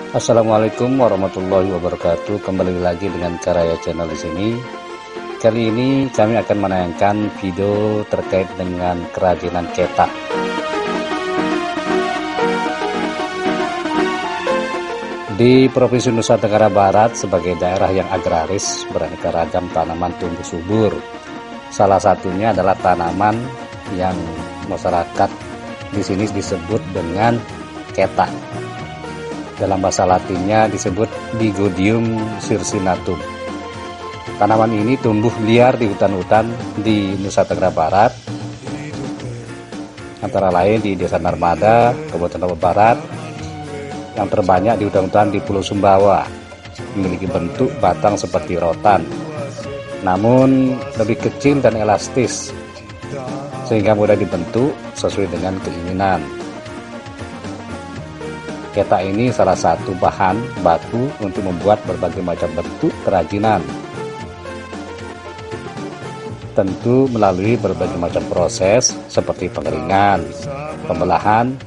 Assalamualaikum warahmatullahi wabarakatuh. Kembali lagi dengan Karya Channel di sini. Kali ini kami akan menayangkan video terkait dengan kerajinan ketak. Di Provinsi Nusa Tenggara Barat sebagai daerah yang agraris, beraneka ragam tanaman tumbuh subur. Salah satunya adalah tanaman yang masyarakat di sini disebut dengan ketak. Dalam bahasa Latinnya disebut Digodium circinatum. Tanaman ini tumbuh liar di hutan-hutan di Nusa Tenggara Barat, antara lain di Desa Narmada, Kabupaten Lombok Barat, yang terbanyak di hutan-hutan di Pulau Sumbawa, memiliki bentuk batang seperti rotan, namun lebih kecil dan elastis, sehingga mudah dibentuk sesuai dengan keinginan. Ketak ini salah satu bahan baku untuk membuat berbagai macam bentuk kerajinan. Tentu melalui berbagai macam proses seperti pengeringan, pembelahan.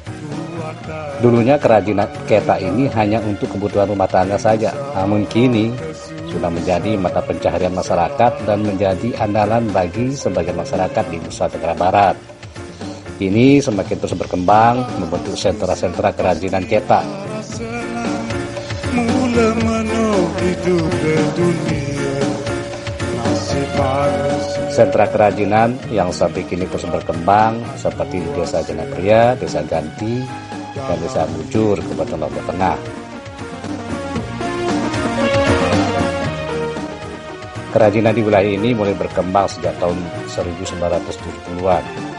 Dulunya kerajinan ketak ini hanya untuk kebutuhan rumah tangga saja, namun kini sudah menjadi mata pencaharian masyarakat dan menjadi andalan bagi sebagian masyarakat di Nusa Tenggara Barat. Ini semakin terus berkembang, membentuk sentra-sentra kerajinan ketak. Sentra kerajinan yang sampai kini terus berkembang seperti di Desa Janapria, Desa Ganti, dan Desa Bujur, Kabupaten Lombok Tengah. Kerajinan di wilayah ini mulai berkembang sejak tahun 1970-an.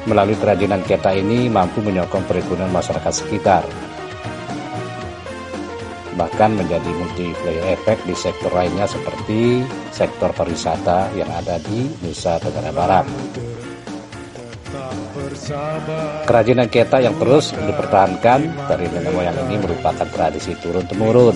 Melalui kerajinan ketak ini mampu menyokong perekonomian masyarakat sekitar, bahkan menjadi multiplier efek di sektor lainnya seperti sektor pariwisata yang ada di Nusa Tenggara Barat. Kerajinan ketak yang terus dipertahankan dari nenek moyang ini merupakan tradisi turun-temurun.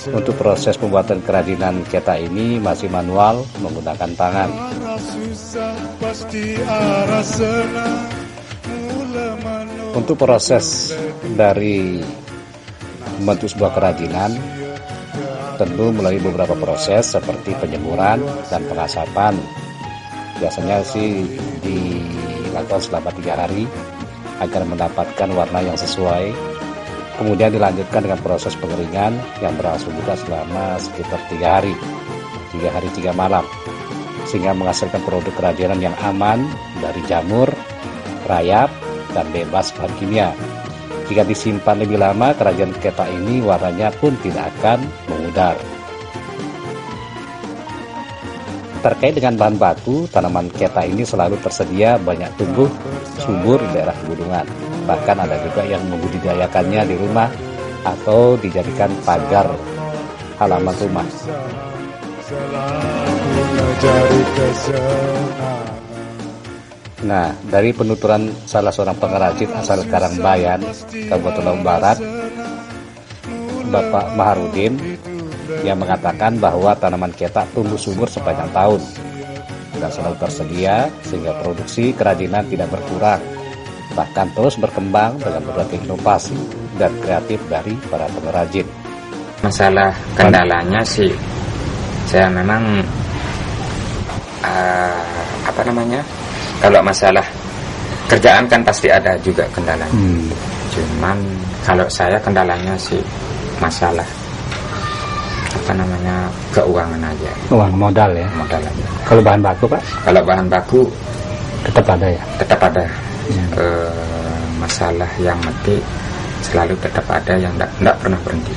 Untuk proses pembuatan kerajinan ketak ini masih manual menggunakan tangan. Untuk proses dari membentuk sebuah kerajinan tentu melalui beberapa proses seperti penjemuran dan pengasapan. Biasanya sih dilakukan selama 3 hari agar mendapatkan warna yang sesuai. Kemudian dilanjutkan dengan proses pengeringan yang berlangsung juga selama sekitar 3 hari 3 malam, sehingga menghasilkan produk kerajinan yang aman dari jamur, rayap, dan bebas bahan kimia. Jika disimpan lebih lama, kerajinan ketak ini warnanya pun tidak akan memudar. Terkait dengan bahan baku, tanaman ketak ini selalu tersedia banyak tumbuh subur di daerah pegunungan. Bahkan ada juga yang membudidayakannya di rumah atau dijadikan pagar halaman rumah. Nah, dari penuturan salah seorang pengrajin asal Karangbayan, Kabupaten Lombok Barat, Bapak Maharudin, yang mengatakan bahwa tanaman ketak tumbuh subur sepanjang tahun dan selalu tersedia sehingga produksi kerajinan tidak berkurang, bahkan terus berkembang dengan berbagai inovasi dan kreatif dari para pengrajin. Masalah kendalanya sih, saya memang kalau masalah kerjaan kan pasti ada juga kendalanya. Cuman kalau saya kendalanya sih masalah keuangan aja. Uang modal ya. Modal aja. Kalau bahan baku Pak? Kalau bahan baku Tetap ada ya. tetap ada. Masalah yang mati selalu tetap ada yang tidak pernah berhenti.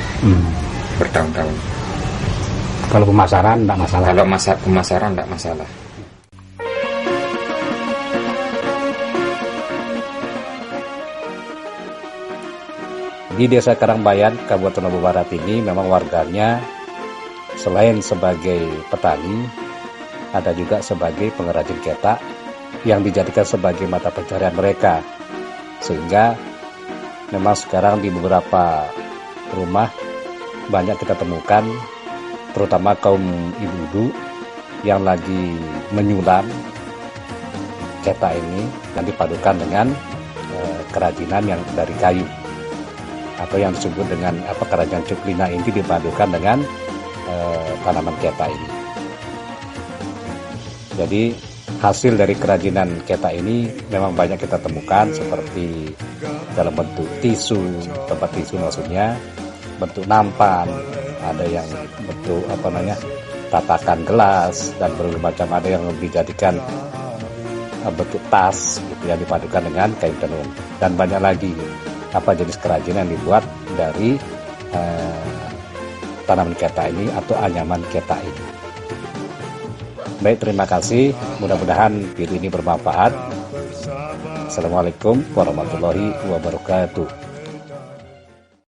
Bertahun-tahun. Kalau pemasaran tidak masalah. Kalau pemasaran tidak masalah. Di Desa Karangbayan, Kabupaten Lombok Barat ini memang warganya selain sebagai petani, ada juga sebagai pengrajin ketak yang dijadikan sebagai mata pencaharian mereka. Sehingga memang sekarang di beberapa rumah banyak kita temukan, terutama kaum ibu-ibu yang lagi menyulam cetak ini yang dipadukan dengan kerajinan yang dari kayu atau yang disebut dengan kerajinan cuklina ini dipadukan dengan tanaman cetak ini. Jadi hasil dari kerajinan cetak ini memang banyak kita temukan, seperti dalam bentuk tisu, tempat tisu maksudnya, bentuk nampan, ada yang bentuk tatakan gelas, dan berbagai macam, ada yang dijadikan bentuk tas gitu, yang dipadukan dengan kayu tenun, dan banyak lagi jenis kerajinan yang dibuat dari tanaman cetak ini atau anyaman cetak ini. Baik, terima kasih. Mudah-mudahan video ini bermanfaat. Assalamualaikum warahmatullahi wabarakatuh.